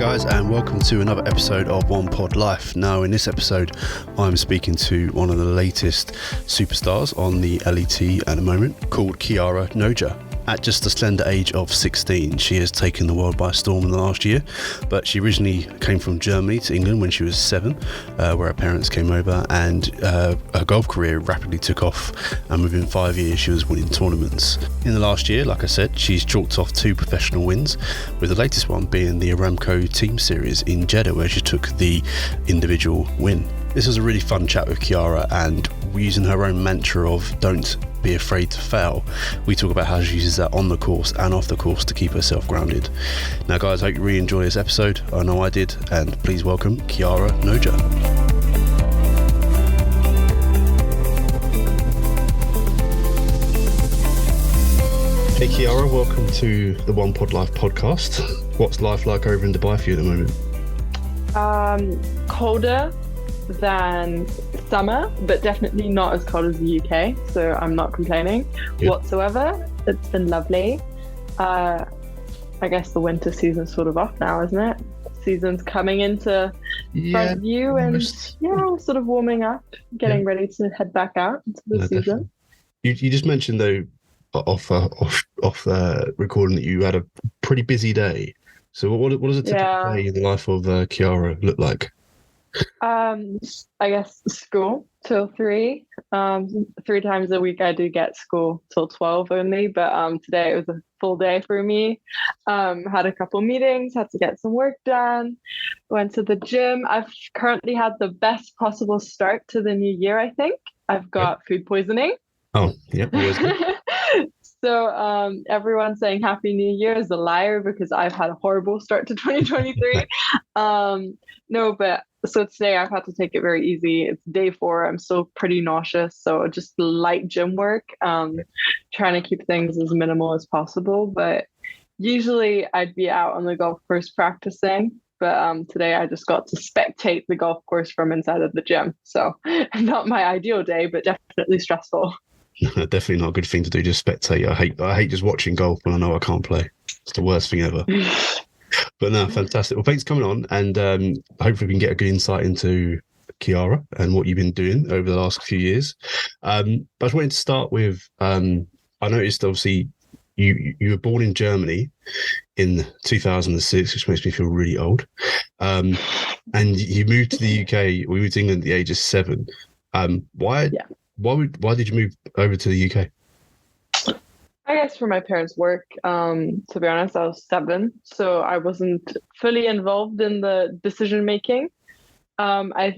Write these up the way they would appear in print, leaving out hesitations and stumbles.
guys, and welcome to another episode of One Pod Life. Now in this episode I'm speaking to one of the latest superstars on the LET at the moment, called Chiara Noja. At just the slender age of 16, she has taken the world by storm in the last year, but she originally came from Germany to England when she was 7, where her parents came over, and her golf career rapidly took off, and within 5 years she was winning tournaments. In the last year, like I said, she's chalked off 2 professional wins, with the latest one being the Aramco Team Series in Jeddah, where she took the individual win. This was a really fun chat with Chiara, and using her own mantra of don't be afraid to fail, we talk about how she uses that on the course and off the course to keep herself grounded. Now guys, I hope you really enjoy this episode. I know I did, and please welcome Chiara Noja. Hey Chiara, welcome to the One Pod Life podcast. What's life like over in Dubai for you at the moment? Colder than summer, but definitely not as cold as the UK, so I'm not complaining whatsoever. It's been lovely. I guess the winter season's sort of off now, isn't it? Season's coming into front view, and sort of warming up, getting ready to head back out into the season. You just mentioned though off recording that you had a pretty busy day. So what does a typical day in the life of Chiara look like? I guess school till 3. 3 times a week I do get school till 12 only, but today it was a full day for me. Had a couple meetings, had to get some work done, went to the gym. I've currently had the best possible start to the new year, I think. I've got food poisoning. Oh, yeah, always good. So everyone saying Happy New Year is a liar, because I've had a horrible start to 2023. So today I've had to take it very easy. It's day 4. I'm still pretty nauseous, so just light gym work, trying to keep things as minimal as possible. But usually I'd be out on the golf course practicing, but today I just got to spectate the golf course from inside of the gym. So not my ideal day, but definitely stressful. Definitely not a good thing to do, just spectate. I hate just watching golf when I know I can't play. It's the worst thing ever. But no, fantastic. Well, thanks for coming on, and hopefully we can get a good insight into Chiara and what you've been doing over the last few years. But I just wanted to start with, I noticed obviously you were born in Germany in 2006, which makes me feel really old. And you moved to the UK, we moved to England at the age of 7. Why did you move over to the UK? I guess for my parents' work. To be honest, I was 7, so I wasn't fully involved in the decision making. I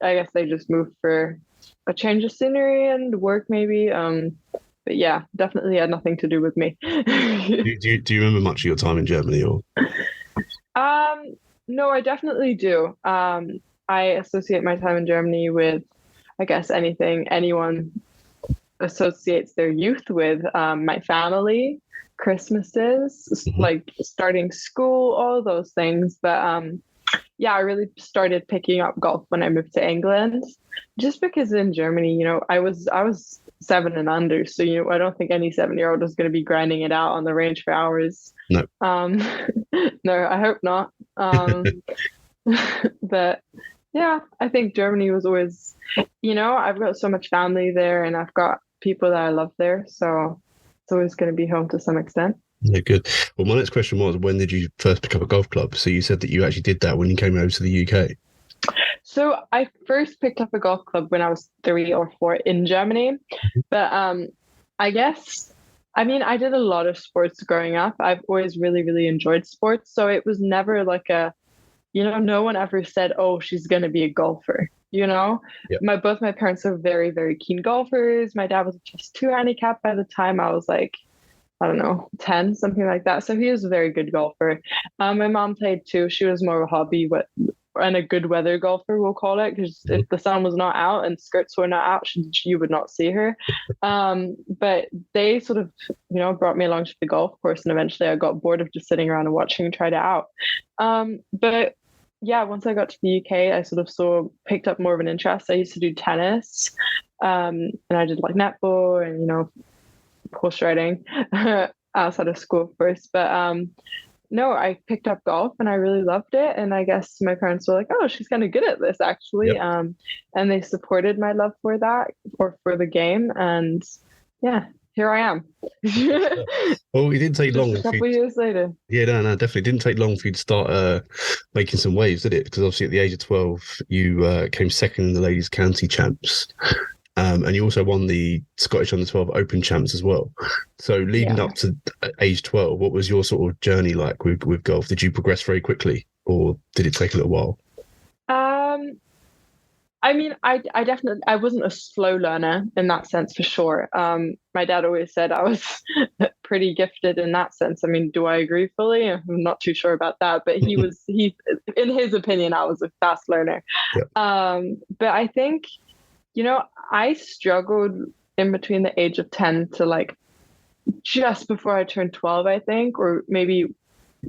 guess they just moved for a change of scenery and work maybe. But yeah, definitely had nothing to do with me. do you remember much of your time in Germany, or? No, I definitely do. I associate my time in Germany with, I guess, anyone associates their youth with, my family, Christmases, like starting school, all those things. But I really started picking up golf when I moved to England, just because in Germany, I was 7 and under, so I don't think any 7-year-old is going to be grinding it out on the range for hours. No. No, I hope not. But yeah, I think Germany was always, I've got so much family there, and I've got people that I love there, so it's always going to be home to some extent. Yeah, good. Well, my next question was, when did you first pick up a golf club? So you said that you actually did that when you came over to the UK. So I first picked up a golf club when I was 3 or 4 in Germany, but I guess, I did a lot of sports growing up. I've always really, really enjoyed sports, so it was never like no one ever said, oh, she's going to be a golfer. Both my parents are very, very keen golfers. My dad was just 2 handicap by the time I was like, I don't know, 10, something like that. So he was a very good golfer. My mom played too. She was more of a hobby and a good weather golfer, we'll call it, because if the sun was not out and skirts were not out, you would not see her. But they sort of, brought me along to the golf course, and eventually I got bored of just sitting around and watching and tried it out. But yeah, once I got to the UK, I sort of picked up more of an interest. I used to do tennis, and I did like netball and, horse riding outside of school first. But no, I picked up golf and I really loved it. And I guess my parents were like, oh, she's kind of good at this actually. Yep. And they supported my love for that or for the game. And yeah, here I am. Well, it didn't take long Just a couple years later. Yeah, no, definitely. It didn't take long for you to start making some waves, did it? Because obviously at the age of 12, you came second in the ladies' county champs. And you also won the Scottish Under 12 Open champs as well. So leading up to age 12, what was your sort of journey like with golf? Did you progress very quickly or did it take a little while? I mean, I definitely, I wasn't a slow learner in that sense for sure. My dad always said I was pretty gifted in that sense. I mean, do I agree fully? I'm not too sure about that, but he in his opinion, I was a fast learner. Yep. But I think, I struggled in between the age of 10 to like just before I turned 12, I think, or maybe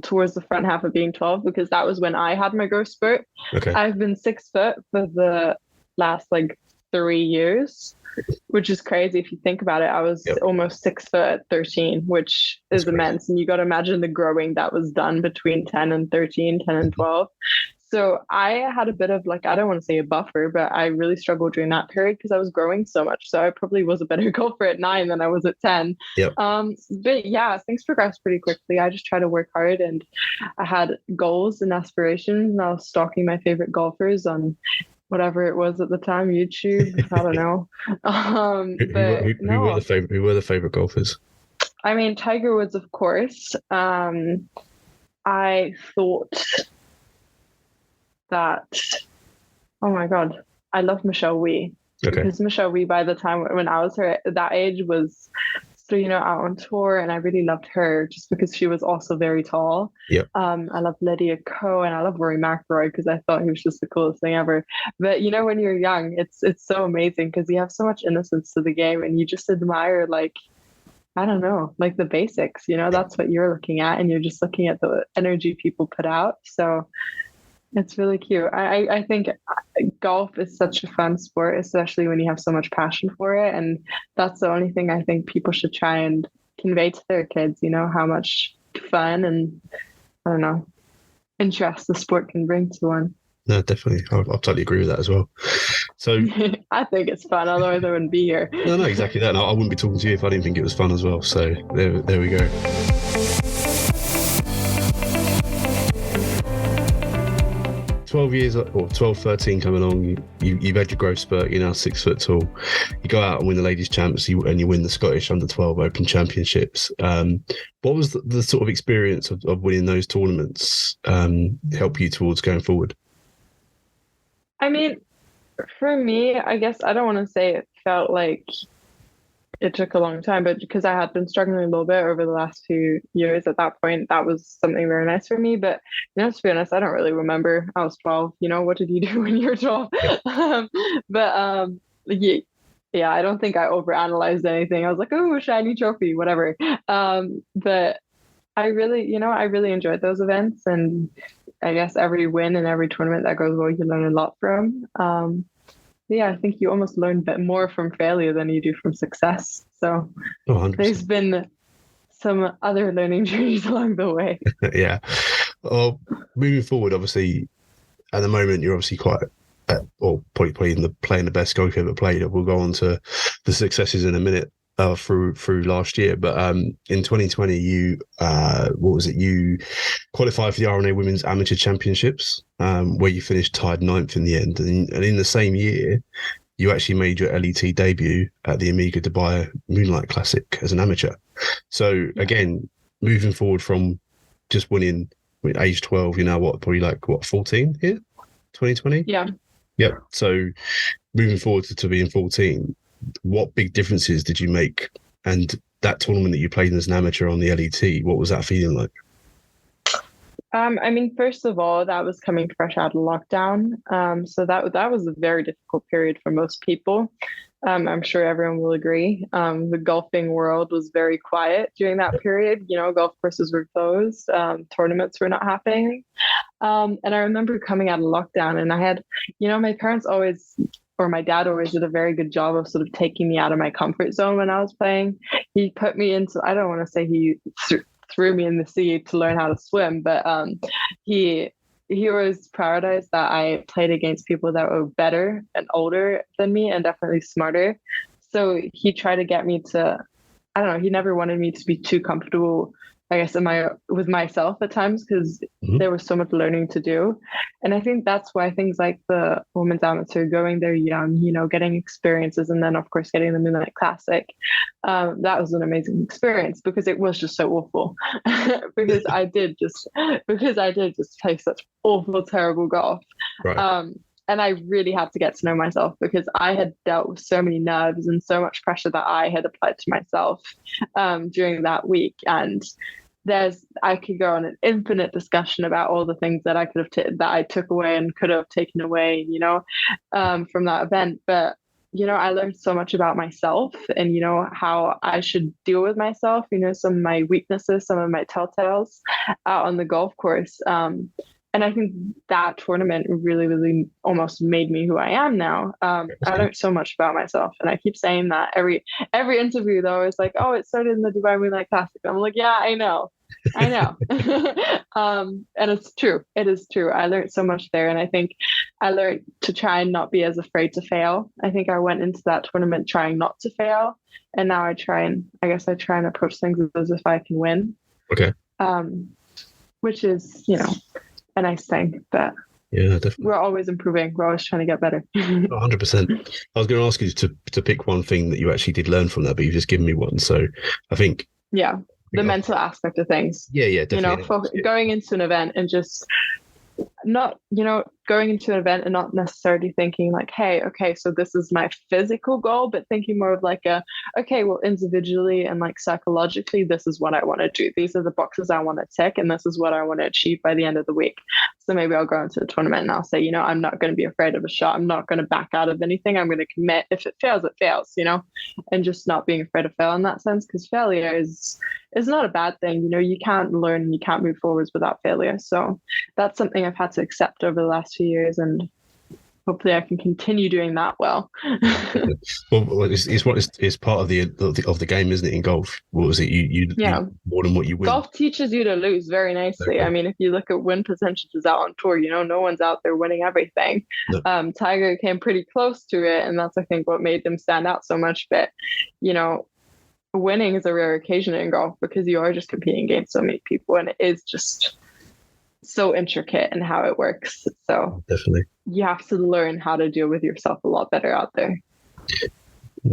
towards the front half of being 12, because that was when I had my growth spurt. Okay. I've been 6 foot for the last like 3 years, which is crazy if you think about it. I was almost 6 foot at 13, which is immense. And you got to imagine the growing that was done between 10 and 13, 10 and 12. So I had a bit of like, I don't want to say a buffer, but I really struggled during that period because I was growing so much. So I probably was a better golfer at 9 than I was at 10. Yep. But yeah, things progressed pretty quickly. I just tried to work hard and I had goals and aspirations, and I was stalking my favorite golfers on whatever it was at the time, YouTube. I don't know. Who were the favorite golfers? I mean, Tiger Woods, of course. I thought that, oh my God, I love Michelle Wee. Okay. Because Michelle Wee, by the time when I was her that age, was still, out on tour, and I really loved her just because she was also very tall. Yep. I love Lydia Ko, and I love Rory McIlroy because I thought he was just the coolest thing ever. But when you're young, it's so amazing because you have so much innocence to the game, and you just admire, like, I don't know, like the basics. That's what you're looking at, and you're just looking at the energy people put out. So it's really cute. I think golf is such a fun sport, especially when you have so much passion for it. And that's the only thing I think people should try and convey to their kids, how much fun and, I don't know, interest the sport can bring to one. No, definitely. I'll totally agree with that as well. So I think it's fun, otherwise I wouldn't be here. No, exactly that. And I wouldn't be talking to you if I didn't think it was fun as well. So there we go. 12 years or 12, 13 coming along, you've had your growth spurt, you're now 6 foot tall. You go out and win the ladies' champs and you win the Scottish Under 12 Open Championships. What was the sort of experience of winning those tournaments help you towards going forward? I mean, for me, I guess I don't want to say it felt like it took a long time, but because I had been struggling a little bit over the last few years at that point, that was something very nice for me. But, to be honest, I don't really remember. I was 12, what did you do when you were 12? Yeah, I don't think I overanalyzed anything. I was like, oh, shiny trophy, whatever. But I really enjoyed those events. And I guess every win and every tournament that goes well, you learn a lot from. Yeah, I think you almost learn a bit more from failure than you do from success. So there's been some other learning journeys along the way. Yeah. Well, moving forward, obviously, at the moment, you're obviously quite, probably playing the best golf you've ever played. We'll go on to the successes in a minute through last year. But in 2020, you qualified for the R&A Women's Amateur Championships, where you finished tied 9th in the end. And in the same year, you actually made your LET debut at the Amiga Dubai Moonlight Classic as an amateur. So again, moving forward from just winning at age 12, you're now probably 14 here, 2020? Yeah. Yep. So moving forward to being 14, what big differences did you make? And that tournament that you played as an amateur on the LET, what was that feeling like? I mean, first of all, that was coming fresh out of lockdown. So that was a very difficult period for most people. I'm sure everyone will agree. The golfing world was very quiet during that period. Golf courses were closed. Tournaments were not happening. And I remember coming out of lockdown, and I had, my parents always, or my dad always did a very good job of sort of taking me out of my comfort zone when I was playing. He put me into, I don't want to say he threw me in the sea to learn how to swim. But he was prioritized that I played against people that were better and older than me and definitely smarter. So he tried to get me to, I don't know, he never wanted me to be too comfortable, I guess, with myself at times, because there was so much learning to do. And I think that's why things like the Women's Amateur, going there young, getting experiences, and then of course getting the Moonlight Classic, that was an amazing experience, because it was just so awful. because I did just play such awful, terrible golf. Right. And I really had to get to know myself, because I had dealt with so many nerves and so much pressure that I had applied to myself during that week. And I could go on an infinite discussion about all the things that I could have that I took away and could have taken away, from that event. But I learned so much about myself and how I should deal with myself. Some of my weaknesses, some of my telltales out on the golf course. And I think that tournament really, really almost made me who I am now. I learned so much about myself, and I keep saying that every interview. Though it's like, oh, it started in the Dubai Moonlight Classic. I'm like, yeah, I know. And it's true. It is true. I learned so much there, and I think I learned to try and not be as afraid to fail. I think I went into that tournament trying not to fail, and now I try and approach things as if I can win. Okay. Which is, a nice thing, but yeah, definitely. We're always improving. We're always trying to get better. 100%. I was going to ask you to pick one thing that you actually did learn from that, but you've just given me one. So I think, the mental aspect of things. Yeah, definitely. Going into an event and just not, going into an event and not necessarily thinking like, hey, okay, so this is my physical goal, but thinking more of like individually and like psychologically, this is what I want to do. These are the boxes I want to tick, and this is what I want to achieve by the end of the week. So maybe I'll go into the tournament and I'll say, I'm not going to be afraid of a shot. I'm not going to back out of anything. I'm going to commit. If it fails, it fails, and just not being afraid of fail in that sense, because failure is not a bad thing. You can't learn and you can't move forwards without failure. So that's something I've had to accept over the last few years, and hopefully I can continue doing that well. Well, it's part of the game, isn't it? In golf, what was it? You more than what you win. Golf teaches you to lose very nicely. Okay. I mean, if you look at win percentages out on tour, no one's out there winning everything. No. Tiger came pretty close to it, and that's I think what made them stand out so much. But winning is a rare occasion in golf, because you are just competing against so many people, and it is just so intricate in how it works. So definitely you have to learn how to deal with yourself a lot better out there.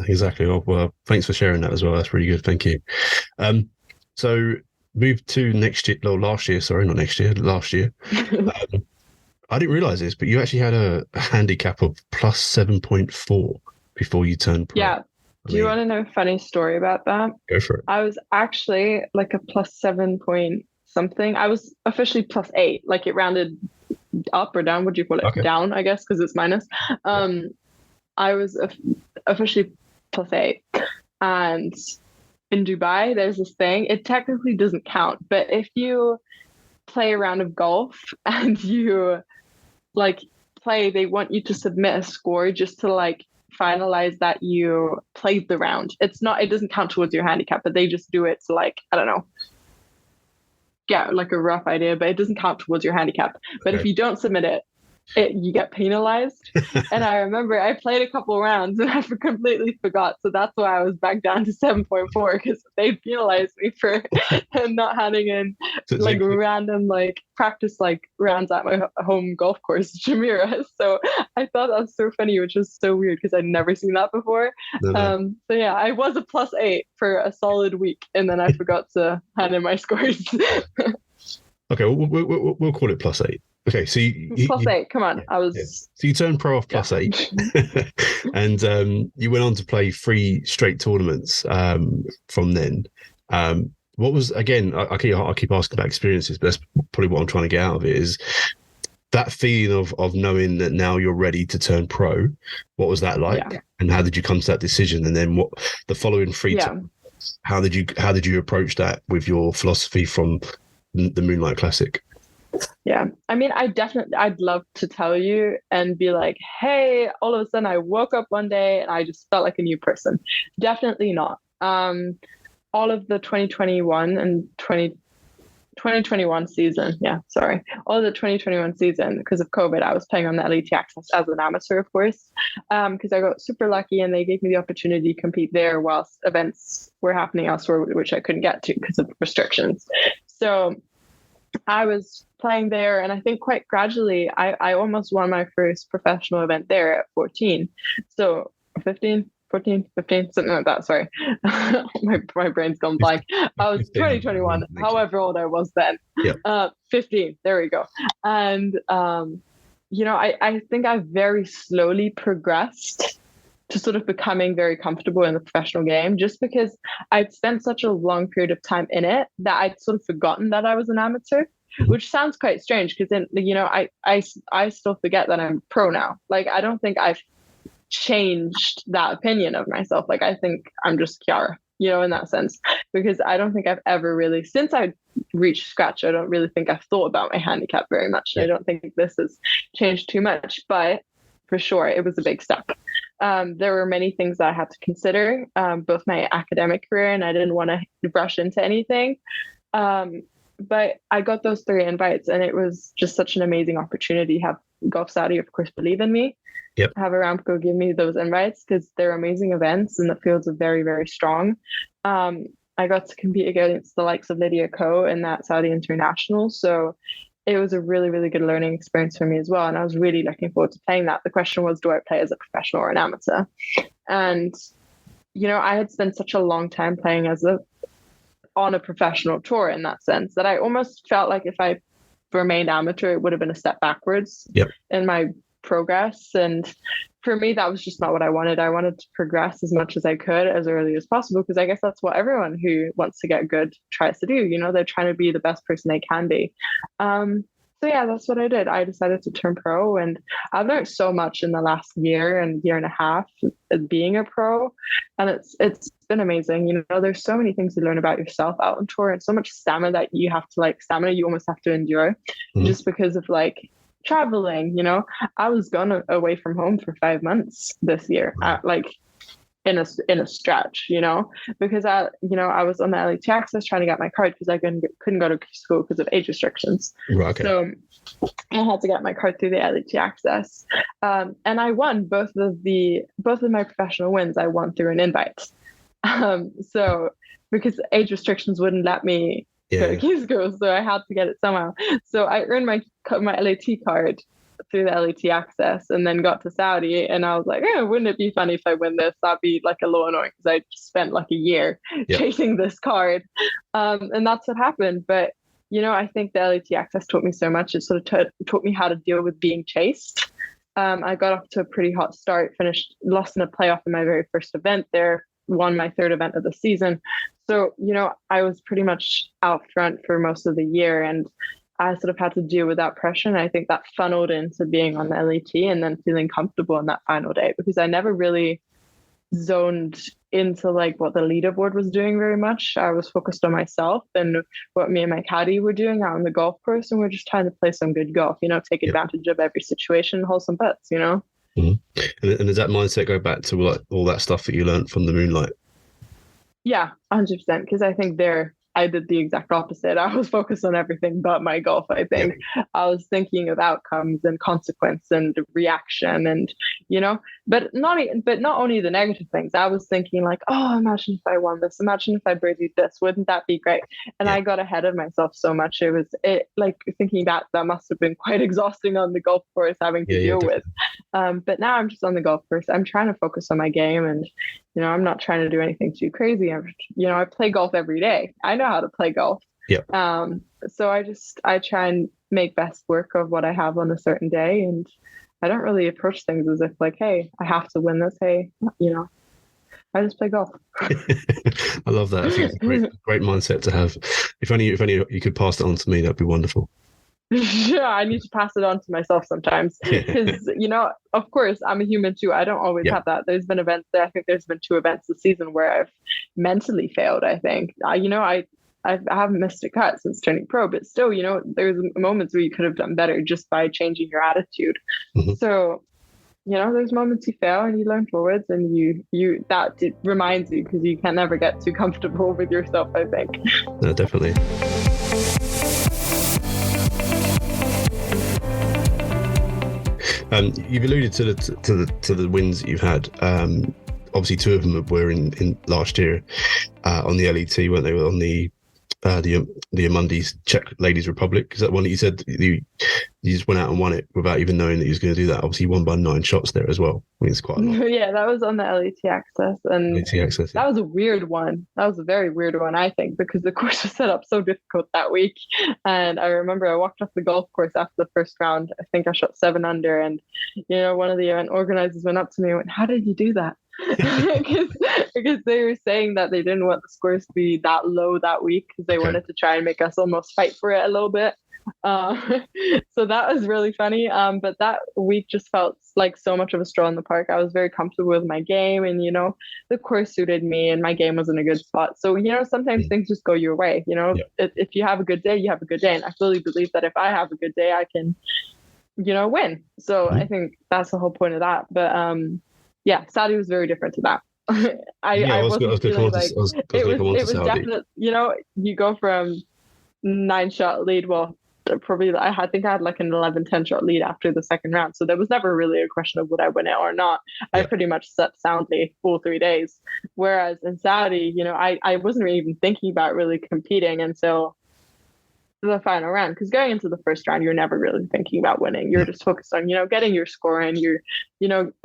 Exactly. Well, thanks for sharing that as well. That's really good. Thank you. So move to last year. I didn't realize this, but you actually had a handicap of plus 7.4 before you turned pro. Yeah. Do you want to know a funny story about that? Go for it. I was actually like a plus 7 point something. I was officially plus 8, like it rounded up or down. What do you call it? Okay. Down, I guess, because it's minus. I was officially plus 8. And in Dubai, there's this thing. It technically doesn't count, but if you play a round of golf and you they want you to submit a score just to finalize that you played the round. It doesn't count towards your handicap, but they just do it to I don't know, get a rough idea, but it doesn't count towards your handicap. But if you don't submit it, you get penalized. And I remember I played a couple rounds and I completely forgot. So that's why I was back down to 7.4, because they penalized me for not handing in random practice rounds at my home golf course, Jumeirah. So I thought that was so funny, which was so weird because I'd never seen that before. No. So yeah, I was a plus 8 for a solid week, and then I forgot to hand in my scores. Okay, we'll call it plus 8. Okay, so you plus 8. Come on, I was. Yeah. So you turned pro off plus 8, and you went on to play 3 straight tournaments from then. What was, again? I keep asking about experiences, but that's probably what I'm trying to get out of it, is that feeling of knowing that now you're ready to turn pro. What was that like, and how did you come to that decision? And then what the following 3 times? How did you approach that with your philosophy from the Moonlight Classic? Yeah, I mean, I'd love to tell you and be like, hey, all of a sudden I woke up one day and I just felt like a new person. Definitely not. All of the 2021 and 2021 season. Yeah, sorry. All the 2021 season, because of COVID, I was playing on the LET Access as an amateur, of course, because I got super lucky and they gave me the opportunity to compete there whilst events were happening elsewhere, which I couldn't get to because of restrictions. So I was playing there, and I think quite gradually, I almost won my first professional event there at 14. So 15, 14, 15, something like that. Sorry. my brain's gone blank. I was 2021, however old I was then. Yeah. 15, there we go. And, I think I very slowly progressed to sort of becoming very comfortable in the professional game, just because I'd spent such a long period of time in it that I'd sort of forgotten that I was an amateur, which sounds quite strange because then, I still forget that I'm pro now. Like, I don't think I've changed that opinion of myself. Like, I think I'm just Chiara, in that sense, because I don't think I've ever really, since I reached scratch, I don't really think I've thought about my handicap very much. Yeah. I don't think this has changed too much, but for sure, it was a big step. There were many things that I had to consider, both my academic career, and I didn't want to rush into anything. But I got those 3 invites, and it was just such an amazing opportunity. Have Gulf Saudi, of course, believe in me. Yep. Have Aramco give me those invites because they're amazing events and the fields are very, very strong. I got to compete against the likes of Lydia Ko in that Saudi International. So it was a really, really good learning experience for me as well. And I was really looking forward to playing that. The question was, do I play as a professional or an amateur? And, I had spent such a long time playing on a professional tour in that sense that I almost felt like if I remained amateur, it would have been a step backwards in my progress. And for me, that was just not what I wanted. I wanted to progress as much as I could as early as possible, because I guess that's what everyone who wants to get good tries to do. They're trying to be the best person they can be. So yeah, that's what I did. I decided to turn pro, and I've learned so much in the last year and year and a half being a pro, and it's been amazing. There's so many things to learn about yourself out on tour, and so much stamina that you have to stamina you almost have to endure, just because of traveling. I was gone away from home for 5 months this year, in a stretch, because I was on the LET Access trying to get my card because I couldn't go to school because of age restrictions. Right, okay. So I had to get my card through the LET Access, and I won both of my professional wins. I won through an invite. So because age restrictions wouldn't let me go to key school, so I had to get it somehow. So I earned my LET card through the LET Access, and then got to Saudi, and I was like, wouldn't it be funny if I win this? That'd be a little annoying because I just spent a year chasing this card, and that's what happened. But I think the LET Access taught me so much. It sort of taught me how to deal with being chased. I got off to a pretty hot start, lost in a playoff in my very first event there, won my 3rd event of the season. So, I was pretty much out front for most of the year, and I sort of had to deal with that pressure. And I think that funneled into being on the LET and then feeling comfortable on that final day, because I never really zoned into what the leaderboard was doing very much. I was focused on myself and what me and my caddy were doing out on the golf course. And we're just trying to play some good golf, take advantage of every situation, hold some putts, Mm-hmm. And does that mindset go back to all that stuff that you learned from the Moonlight? Yeah, 100%. Because I think I did the exact opposite. I was focused on everything but my golf, I think. Yeah. I was thinking of outcomes and consequence and reaction and, but not only the negative things. I was thinking imagine if I won this, imagine if I birdied this, wouldn't that be great? And I got ahead of myself so much. Thinking that must have been quite exhausting on the golf course having to deal with. But now I'm just on the golf course. I'm trying to focus on my game, and I'm not trying to do anything too crazy. I play golf every day. I know how to play golf. Yeah. So I try and make best work of what I have on a certain day, and I don't really approach things as if hey, I have to win this. Hey, I just play golf. I love that. I think it's a great mindset to have. If only you could pass it on to me, that'd be wonderful. Yeah, I need to pass it on to myself sometimes because, of course, I'm a human too. I don't always have that. There's been events I think there's been 2 events this season where I've mentally failed, I think. I haven't missed a cut since turning pro, but still, there's moments where you could have done better just by changing your attitude. Mm-hmm. So, there's moments you fail and you learn forwards, and it reminds you, because you can never get too comfortable with yourself, I think. No, definitely. You've alluded to the wins that you've had. Obviously, two of them were in last year on the LET, weren't they? On the Amundi's Czech Ladies Republic. Is that one that you said you just went out and won it without even knowing that you was going to do that? Obviously, you won by 9 shots there as well. I mean, it's quite a lot. Yeah, that was on the LET Access, and that was a weird one. That was a very weird one, I think, because the course was set up so difficult that week. And I remember I walked off the golf course after the first round. I think I shot 7 under, and one of the event organizers went up to me and went, "How did you do that?" because they were saying that they didn't want the scores to be that low that week because they wanted to try and make us almost fight for it a little bit. So that was really funny. But that week just felt like so much of a stroll in the park. I was very comfortable with my game, and the course suited me, and my game was in a good spot. So sometimes things just go your way. If you have a good day, you have a good day, and I fully believe that if I have a good day, I can win. So I think that's the whole point of that. But yeah, Saudi was very different to that. I was going to come on to Saudi. Definitely, you go from 9-shot lead. Well, probably I think I had like an 11-10 shot lead after the second round. So there was never really a question of would I win it or not. I pretty much slept soundly all 3 days. Whereas in Saudi, I wasn't really even thinking about really competing until the final round, because going into the first round, you're never really thinking about winning. You're just focused on, getting your score in, you're,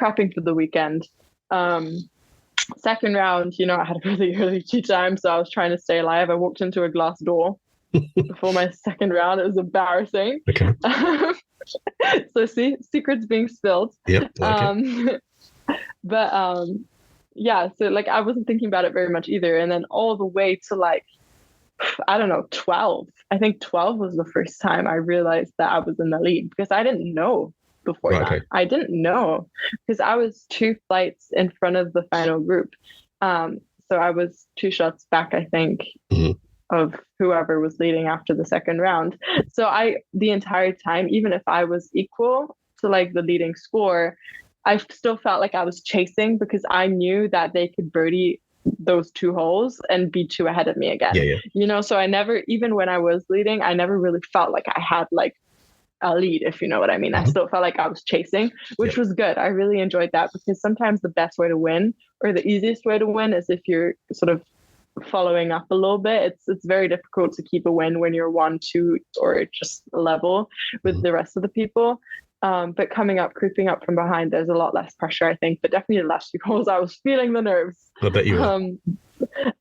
prepping for the weekend. Second round, I had a really early tea time, so I was trying to stay alive. I walked into a glass door before my second round. It was embarrassing. Okay. So secrets being spilled. Yep. But yeah, so like I wasn't thinking about it very much either. And then all the way to like, I don't know, 12. I think 12 was the first time I realized that I was in the lead, because I didn't know before that. Okay. I didn't know because I was 2 flights in front of the final group. So I was 2 shots back, I think, of whoever was leading after the second round. So the entire time, even if I was equal to like the leading score, I still felt like I was chasing, because I knew that they could birdie those 2 holes and be 2 ahead of me again. Yeah. So I never, even when I was leading, I never really felt like I had like a lead, if you know what I mean. I still felt like I was chasing, which was good. I really enjoyed that, because sometimes the best way to win, or the easiest way to win, is if you're sort of following up a little bit. It's very difficult to keep a win when you're 1, 2, or just level with the rest of the people. But creeping up from behind, there's a lot less pressure, I think. But definitely the last few holes, I was feeling the nerves. I bet you were.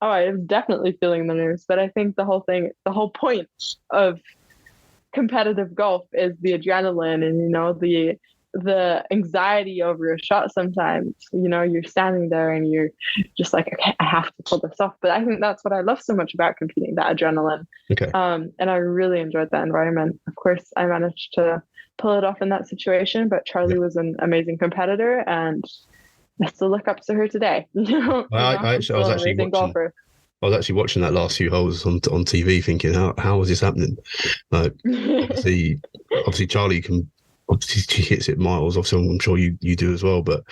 I was definitely feeling the nerves. But I think the whole point of competitive golf is the adrenaline and, the anxiety over a shot. Sometimes, you're standing there and you're just like, okay, I have to pull this off. But I think that's what I love so much about competing, that adrenaline. Okay. And I really enjoyed that environment. Of course, I managed to pull it off in that situation, but Charlie was an amazing competitor, and I still look up to her today. I was actually watching that last few holes on TV, thinking, how was this happening? Like, obviously Charlie can. Obviously, she hits it miles. Obviously, I'm sure you do as well. But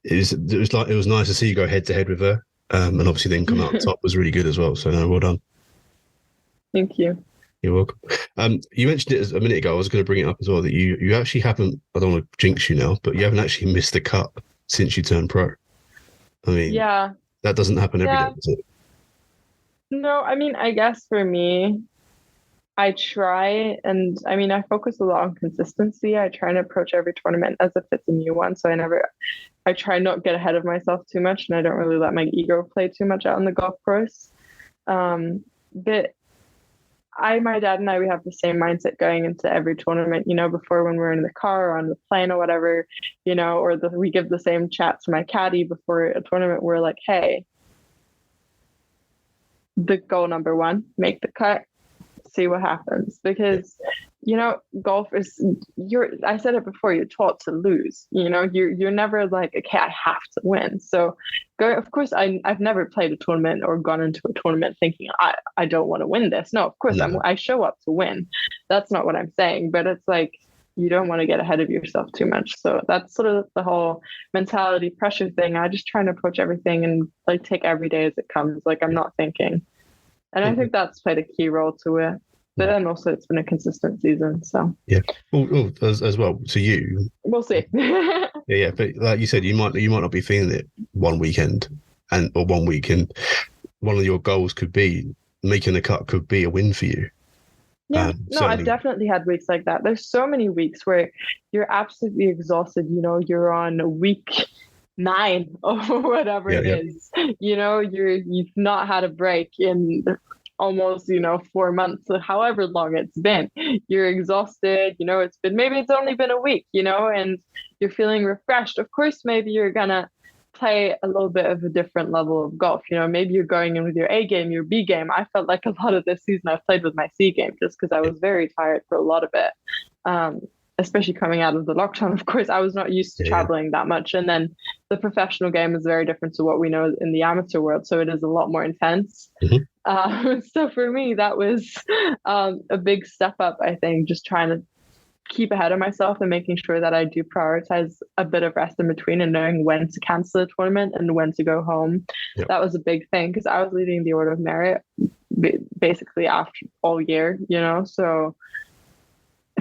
it was nice to see you go head to head with her, and obviously then come out on top was really good as well. So no, well done. Thank you. You're welcome. You mentioned it a minute ago. I was going to bring it up as well, that you actually haven't. I don't want to jinx you now, but you haven't actually missed a cut since you turned pro. I mean, that doesn't happen every day, does it? No, I mean, I guess for me, I try, and I mean, I focus a lot on consistency. I try and approach every tournament as if it's a new one. So I try not to get ahead of myself too much, and I don't really let my ego play too much out on the golf course. But my dad and I, we have the same mindset going into every tournament, before, when we're in the car or on the plane or whatever, or we give the same chat to my caddy before a tournament. We're like, hey, the goal number 1, make the cut, see what happens, because golf is, I said it before, you're taught to lose. You're never like, okay, I have to win. So of course, I've never played a tournament or gone into a tournament thinking I don't want to win this. No, of course, I show up to win. That's not what I'm saying, but it's like, you don't want to get ahead of yourself too much. So that's sort of the whole mentality pressure thing. I just try and approach everything and like take every day as it comes. Like, I'm not thinking. And I think that's played a key role to it. But then also it's been a consistent season, so yeah. Well, as well. To you, we'll see. yeah. But like you said, you might not be feeling it one weekend or 1 week, and one of your goals could be making the cut. Could be a win for you. Yeah, no, I've definitely had weeks like that. There's so many weeks where you're absolutely exhausted. You're on week 9 or whatever it is. You've not had a break in almost 4 months, however long it's been. You're exhausted. It's only been a week. And you're feeling refreshed. Of course, maybe you're gonna play a little bit of a different level of golf. Maybe you're going in with your A game, your B game. I felt like a lot of this season I've played with my C game just because I was very tired for a lot of it. Especially coming out of the lockdown, of course, I was not used to traveling that much. And then the professional game is very different to what we know in the amateur world. So it is a lot more intense. So for me, that was a big step up, I think, just trying to keep ahead of myself and making sure that I do prioritize a bit of rest in between and knowing when to cancel a tournament and when to go home. Yep. That was a big thing because I was leading the Order of Merit basically after all year, so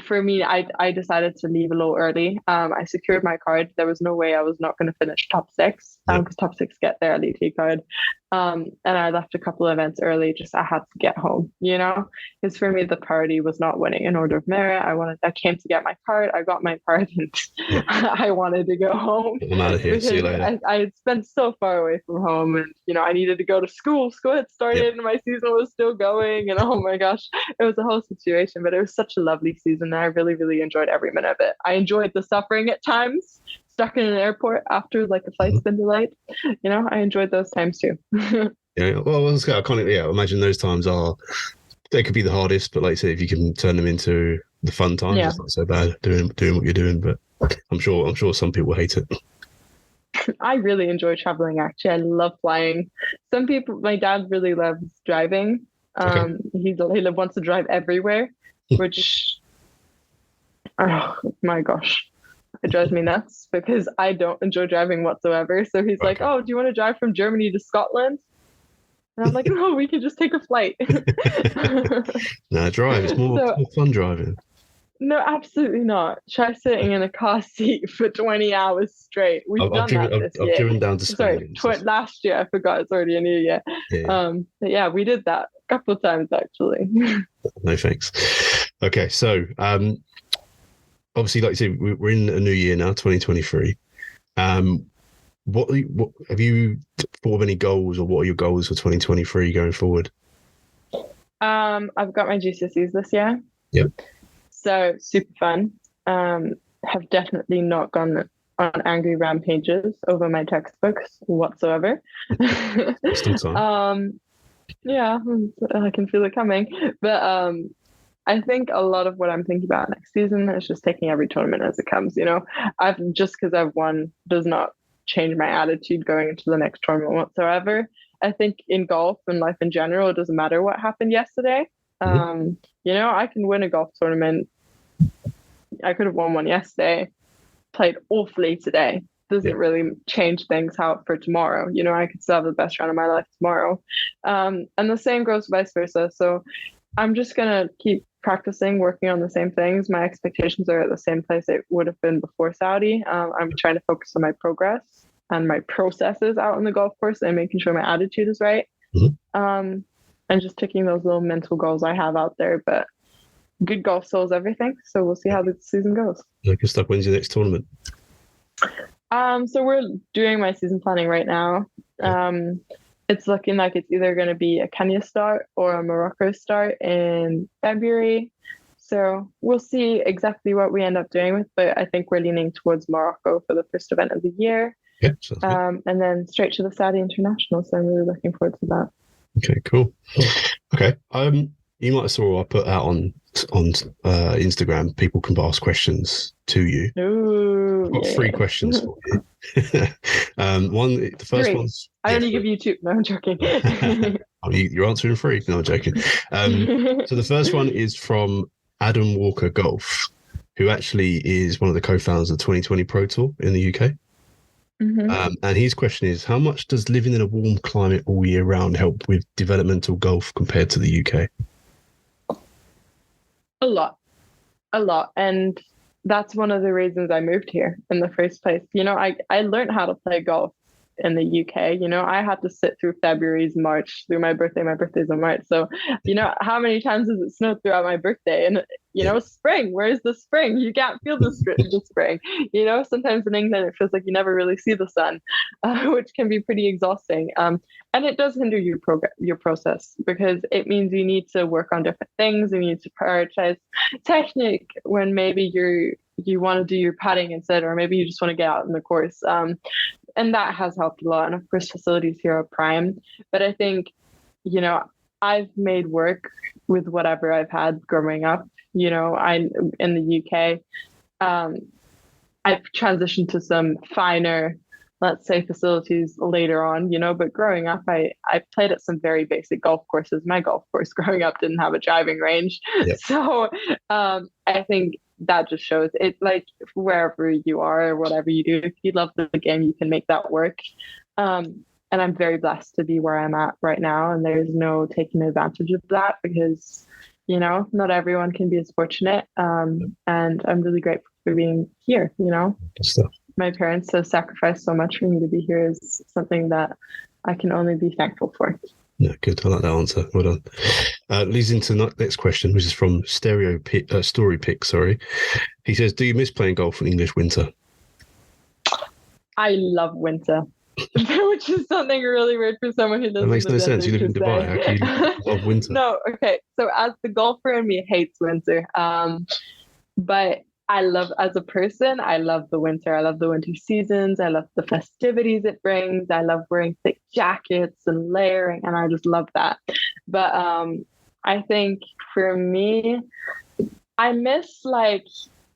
for me, I decided to leave a little early. I secured my card. There was no way I was not going to finish top 6 because top 6 get their LET card. And I left a couple of events early. Just I had to get home, because for me the priority was not winning an Order of Merit. I came to get my card. I got my card, and I wanted to go home. I'm out of here. See you later. I had spent so far away from home, and I needed to go to school. School had started, and my season was still going. And oh my gosh, it was a whole situation. But it was such a lovely season, and I really, really enjoyed every minute of it. I enjoyed the suffering at times. Stuck in an airport after a flight's been delayed. I enjoyed those times too. Yeah, well, it's kind of iconic. Yeah, I imagine those times they could be the hardest, but like I said, if you can turn them into the fun times, it's not so bad doing what you're doing. But I'm sure some people hate it. I really enjoy traveling. Actually, I love flying. Some people, my dad really loves driving. He wants to drive everywhere, which, oh my gosh. It drives me nuts because I don't enjoy driving whatsoever. So he's like, "Oh, do you want to drive from Germany to Scotland?" And I'm like, "No, we can just take a flight." No, drive. It's more fun driving. No, absolutely not. Try sitting in a car seat for 20 hours straight. We've done that this year. I've driven down to Spain. Sorry, last year. I forgot. It's already a new year. But yeah, we did that a couple of times actually. No thanks. Okay, so obviously, like you said, we're in a new year now, 2023. What have you thought of any goals, or what are your goals for 2023 going forward? I've got my GCSEs this year. Yep. So super fun. Have definitely not gone on angry rampages over my textbooks whatsoever. Still time. Yeah, I can feel it coming. But I think a lot of what I'm thinking about next season is just taking every tournament as it comes. Just because I've won does not change my attitude going into the next tournament whatsoever. I think in golf and life in general, it doesn't matter what happened yesterday. I can win a golf tournament. I could have won one yesterday, played awfully today. Doesn't really change things for tomorrow. I could still have the best round of my life tomorrow. And the same goes vice versa. So I'm just going to keep practicing, working on the same things. My expectations are at the same place it would have been before Saudi. I'm trying to focus on my progress and my processes out on the golf course and making sure my attitude is right. And just ticking those little mental goals I have out there. But good golf solves everything. So we'll see how the season goes. Good stuff. When's your next tournament? So we're doing my season planning right now. It's looking like it's either going to be a Kenya start or a Morocco start in February. So we'll see exactly what we end up doing with, but I think we're leaning towards Morocco for the first event of the year. Yeah, and then straight to the Saudi International. So I'm really looking forward to that. Okay, cool. Okay. You might have saw I put out on Instagram, people can ask questions to you. Ooh, I've got 3 questions for you. The first 3. one's... I only give you 2. No, I'm joking. You're answering 3. No, I'm joking. So the first one is from Adam Walker Golf, who actually is one of the co-founders of the 2020 Pro Tour in the UK. And his question is, how much does living in a warm climate all year round help with developmental golf compared to the UK? A lot. And that's one of the reasons I moved here in the first place. I learned how to play golf in the UK. I had to sit through February's March through my birthday. My birthday's in March. So, how many times does it snow throughout my birthday? And, spring, where's the spring? You can't feel the spring. Sometimes in England, it feels like you never really see the sun, which can be pretty exhausting. And it does hinder your process because it means you need to work on different things. You need to prioritize technique when maybe you want to do your putting instead, or maybe you just want to get out in the course. And that has helped a lot. And of course, facilities here are prime. But I think, I've made work with whatever I've had growing up. I'm in the UK. I've transitioned to some finer, let's say, facilities later on, but growing up, I played at some very basic golf courses. My golf course growing up didn't have a driving range. Yep. So I think that just shows it, like, wherever you are or whatever you do, if you love the game, you can make that work. And I'm very blessed to be where I'm at right now. And there's no taking advantage of that because, not everyone can be as fortunate. And I'm really grateful for being here, My parents have sacrificed so much for me to be here is something that I can only be thankful for. Yeah, good. I like that answer. Well done. Leads into the next question, which is from Story Pick. Sorry, he says, "Do you miss playing golf in English winter?" I love winter, which is something really weird for someone who doesn't. That makes no sense. You live in Dubai. How can you love winter? No, okay. So as the golfer in me hates winter, but I love, as a person, I love the winter. I love the winter seasons. I love the festivities it brings. I love wearing thick jackets and layering, and I just love that. But I think for me, I miss, like,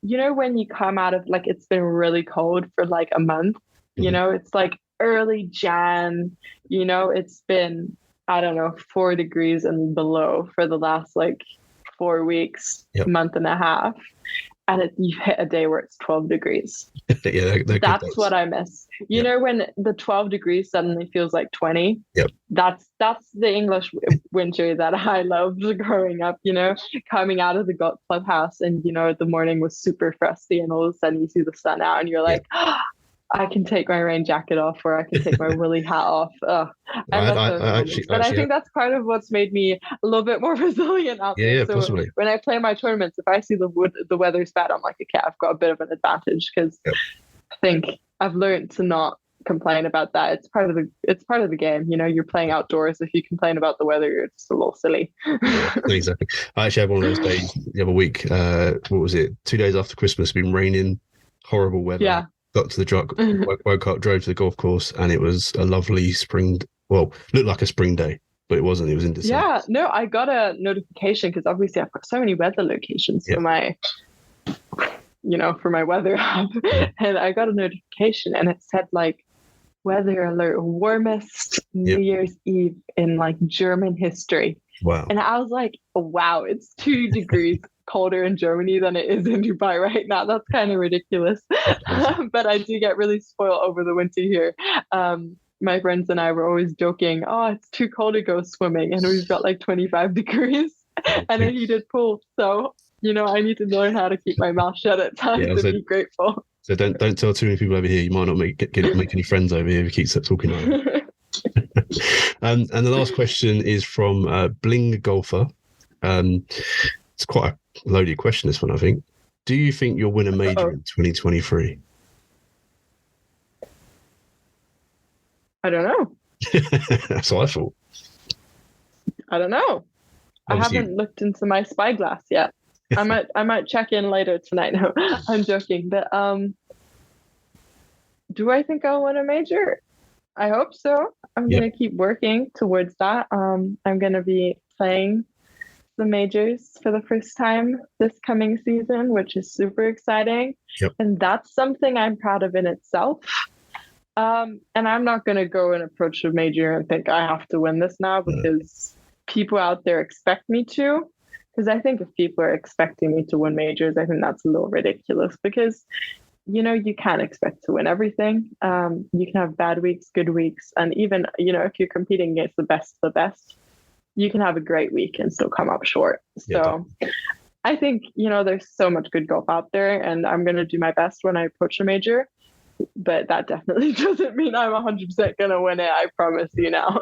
when you come out of, like, it's been really cold for like a month, it's like early Jan, it's been, I don't know, 4 degrees and below for the last like 4 weeks, yep. Month and a half. And you hit a day where it's 12 degrees. Yeah, that's what I miss. You know, when the 12 degrees suddenly feels like 20. Yep. That's the English winter that I loved growing up. Coming out of the golf clubhouse, and the morning was super frosty, and all of a sudden you see the sun out, and you're like, oh, I can take my rain jacket off, or I can take my woolly hat off. I think that's part of what's made me a little bit more resilient out there. Yeah, so possibly. When I play my tournaments, if I see the weather's bad, I'm like, okay, I've got a bit of an advantage because I think I've learned to not complain about that. It's part of the game. You're playing outdoors. If you complain about the weather, you're just a little silly. Exactly. I actually had one of those days the other week. What was it? 2 days after Christmas, been raining, horrible weather. Yeah. Got to the truck, woke up, drove to the golf course, and it was a lovely spring. Well, looked like a spring day, but it wasn't. It was in December. Yeah, no, I got a notification because obviously I've got so many weather locations for my, for my weather app, and I got a notification, and it said like, weather alert, warmest New Year's Eve in like German history. Wow. And I was like, wow, it's 2 degrees colder in Germany than it is in Dubai right now. That's kind of ridiculous. But I do get really spoiled over the winter here. My friends and I were always joking, oh, it's too cold to go swimming. And we've got like 25 degrees and a heated pool. So, I need to learn how to keep my mouth shut at times and be grateful. So don't tell too many people over here. You might not make any friends over here if you keep talking like that. And the last question is from Bling Golfer. It's quite a loaded question, this one, I think. Do you think you'll win a major in 2023? I don't know. That's what I thought. I don't know. Obviously, I haven't looked into my spyglass yet. I might check in later tonight. No, I'm joking. But do I think I'll win a major? I hope so. I'm going to keep working towards that. I'm going to be playing the majors for the first time this coming season, which is super exciting. Yep. And that's something I'm proud of in itself. And I'm not going to go and approach a major and think I have to win this now because people out there expect me to. Because I think if people are expecting me to win majors, I think that's a little ridiculous because, you can't expect to win everything. You can have bad weeks, good weeks. And even, if you're competing against the best of the best, you can have a great week and still come up short. So I think, there's so much good golf out there, and I'm going to do my best when I approach a major. But that definitely doesn't mean I'm 100% going to win it. I promise you now.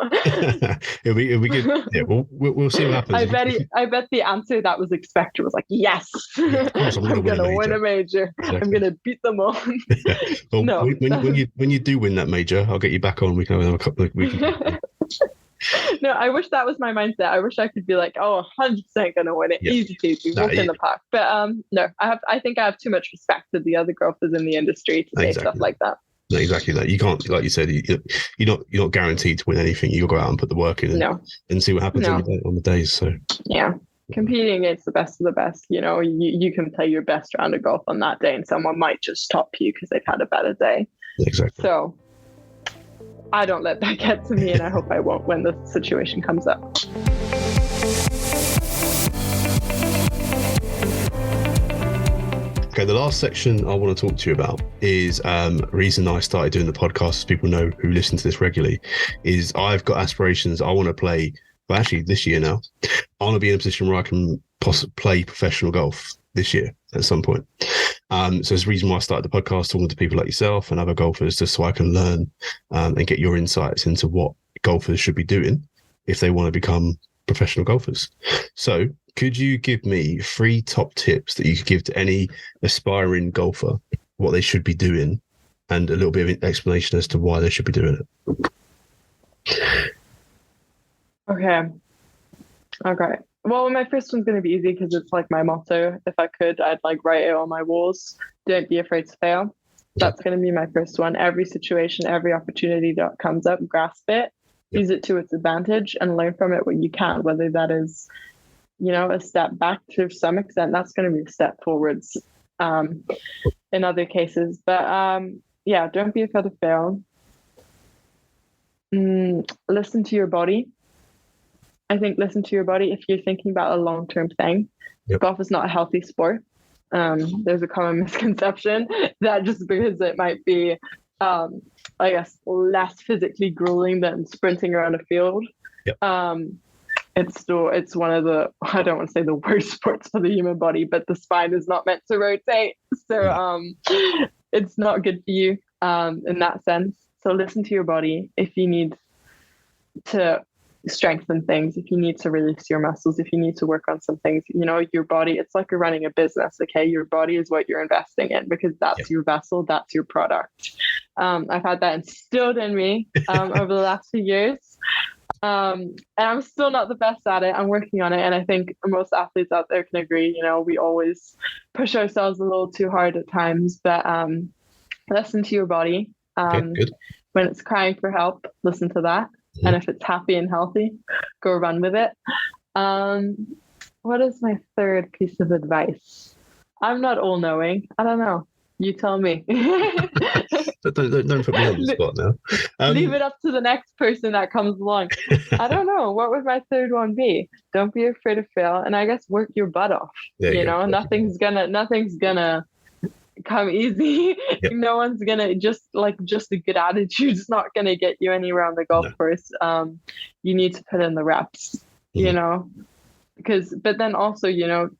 it'll be good. Yeah, we'll see what happens. I bet the answer that was expected was like, yes, of course, I'm going to win a major. Exactly. I'm going to beat them all. Well, no. when you do win that major, I'll get you back on. We can have a couple of weeks. No, I wish that was my mindset. I wish I could be like, 100% going to win it. Yeah. Easy peasy, walk in the park. But no, I think I have too much respect for the other golfers in the industry to say stuff like that. No, exactly that. You can't, like you said, you're not guaranteed to win anything. You'll go out and put the work in and see what happens on the days. So yeah, competing against the best of the best. You can play your best round of golf on that day, and someone might just top you because they've had a better day. Exactly. So I don't let that get to me, and I hope I won't when the situation comes up. Okay, the last section I want to talk to you about is reason I started doing the podcast, as people know who listen to this regularly, is I've got aspirations. I want to play, well, actually this year now, I want to be in a position where I can play professional golf this year at some point. So it's the reason why I started the podcast, talking to people like yourself and other golfers, just so I can learn and get your insights into what golfers should be doing if they want to become professional golfers. So could you give me 3 top tips that you could give to any aspiring golfer, what they should be doing, and a little bit of an explanation as to why they should be doing it? Okay. Well, my first one's going to be easy because it's like my motto. If I could, I'd write it on my walls. Don't be afraid to fail. That's going to be my first one. Every situation, every opportunity that comes up, grasp it, use it to its advantage, and learn from it what you can, whether that is, a step back to some extent. That's going to be a step forwards in other cases. But don't be afraid to fail. Listen to your body. I think listen to your body if you're thinking about a long-term thing. Golf is not a healthy sport. There's a common misconception that just because it might be, less physically grueling than sprinting around a field, it's one of the, I don't want to say the worst sports for the human body, but the spine is not meant to rotate. So it's not good for you in that sense. So listen to your body. If you need to strengthen things, if you need to release your muscles, if you need to work on some things, your body, it's like you're running a business. Okay, your body is what you're investing in because that's your vessel, that's your product. I've had that instilled in me over the last few years, and I'm still not the best at it. I'm working on it, and I think most athletes out there can agree. We always push ourselves a little too hard at times, but listen to your body. Good. When it's crying for help, listen to that. And if it's happy and healthy, go run with it. What is my third piece of advice? I'm not all-knowing. I don't know. You tell me. Don't put me on the spot now. Leave it up to the next person that comes along. I don't know. What would my third one be? Don't be afraid to fail. And I guess work your butt off. Nothing's gonna come easy. No one's gonna just a good attitude is not gonna get you anywhere on the golf course. You need to put in the reps, but then also,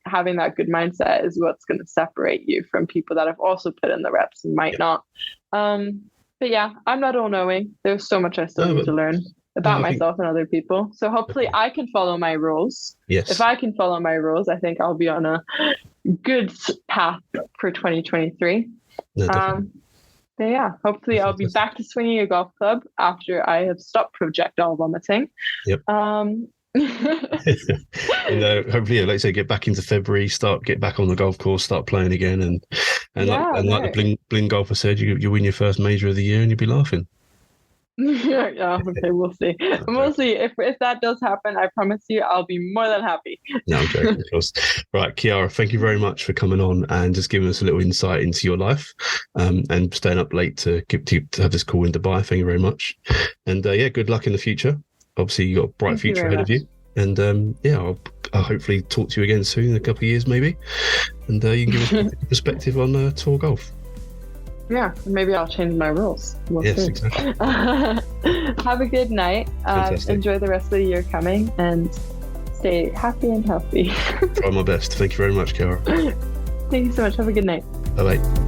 having that good mindset is what's going to separate you from people that have also put in the reps and might not. But yeah, I'm not all knowing. There's so much I still need to learn about myself and other people. So hopefully I can follow my rules. Yes. If I can follow my rules, I think I'll be on a good path for 2023. But yeah, hopefully I'll be back to swinging a golf club after I have stopped projectile vomiting. And hopefully, like I say, get back into February, get back on the golf course, start playing again, and like the bling golfer said, you win your first major of the year and you'll be laughing. Okay, we'll see. We'll see if that does happen. I promise you, I'll be more than happy. No, I'm joking, of course. Right, Chiara, thank you very much for coming on and just giving us a little insight into your life, and staying up late to have this call in Dubai. Thank you very much, and good luck in the future. Obviously, you've got a bright future ahead of you, and I'll hopefully talk to you again soon in a couple of years, maybe, and you can give us a perspective on tour golf. Yeah, maybe I'll change my rules. We'll see. Exactly. Have a good night. Enjoy the rest of the year coming, and stay happy and healthy. Try my best. Thank you very much, Chiara. Thank you so much. Have a good night. Bye-bye.